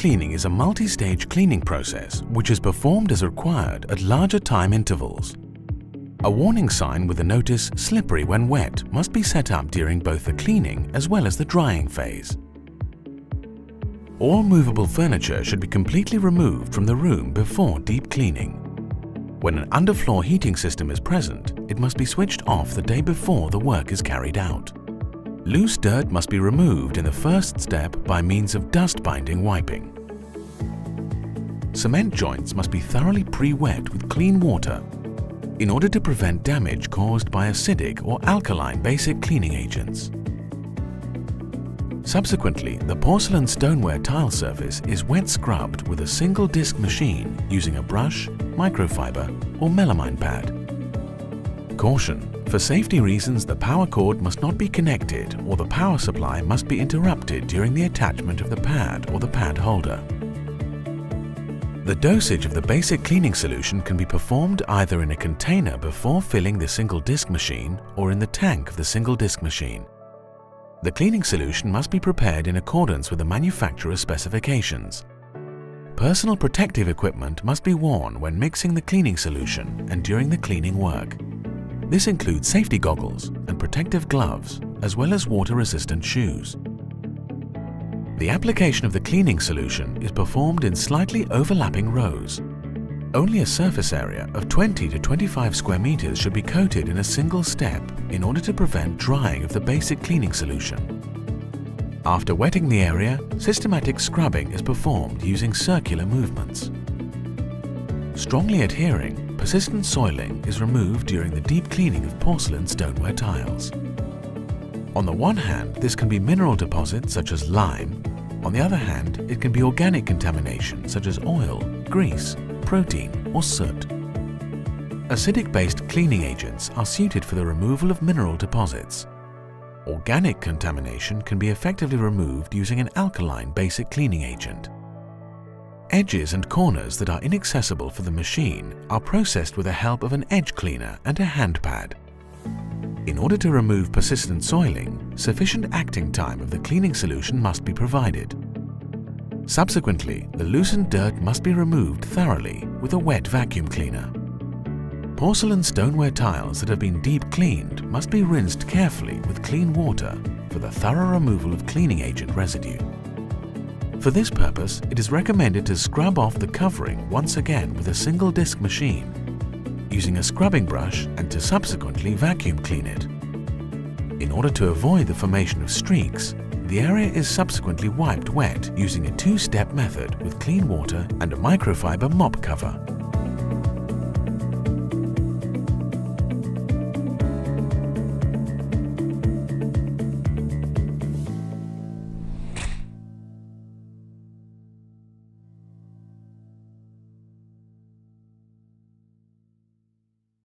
cleaning is a multi-stage cleaning process which is performed as required at larger time intervals. A warning sign with the notice "slippery when wet" must be set up during both the cleaning as well as the drying phase. All movable furniture should be completely removed from the room before deep cleaning. When an underfloor heating system is present, it must be switched off the day before the work is carried out. Loose dirt must be removed in the first step by means of dust binding wiping. Cement joints must be thoroughly pre-wet with clean water in order to prevent damage caused by acidic or alkaline basic cleaning agents. Subsequently, the porcelain stoneware tile surface is wet scrubbed with a single disc machine using a brush, microfiber or melamine pad. Caution: for safety reasons, the power cord must not be connected or the power supply must be interrupted during the attachment of the pad or the pad holder. The dosage of the basic cleaning solution can be performed either in a container before filling the single disc machine or in the tank of the single disc machine. The cleaning solution must be prepared in accordance with the manufacturer's specifications. Personal protective equipment must be worn when mixing the cleaning solution and during the cleaning work. This includes safety goggles and protective gloves, as well as water-resistant shoes. The application of the cleaning solution is performed in slightly overlapping rows. Only a surface area of 20 to 25 square meters should be coated in a single step in order to prevent drying of the basic cleaning solution. After wetting the area, systematic scrubbing is performed using circular movements. Strongly adhering, persistent soiling is removed during the deep cleaning of porcelain stoneware tiles. On the one hand, this can be mineral deposits such as lime. On the other hand, it can be organic contamination such as oil, grease, protein or soot. Acidic-based cleaning agents are suited for the removal of mineral deposits. Organic contamination can be effectively removed using an alkaline basic cleaning agent. Edges and corners that are inaccessible for the machine are processed with the help of an edge cleaner and a hand pad. In order to remove persistent soiling, sufficient acting time of the cleaning solution must be provided. Subsequently, the loosened dirt must be removed thoroughly with a wet vacuum cleaner. Porcelain stoneware tiles that have been deep cleaned must be rinsed carefully with clean water for the thorough removal of cleaning agent residue. For this purpose, it is recommended to scrub off the covering once again with a single disc machine, using a scrubbing brush, and to subsequently vacuum clean it. In order to avoid the formation of streaks, the area is subsequently wiped wet using a two-step method with clean water and a microfiber mop cover.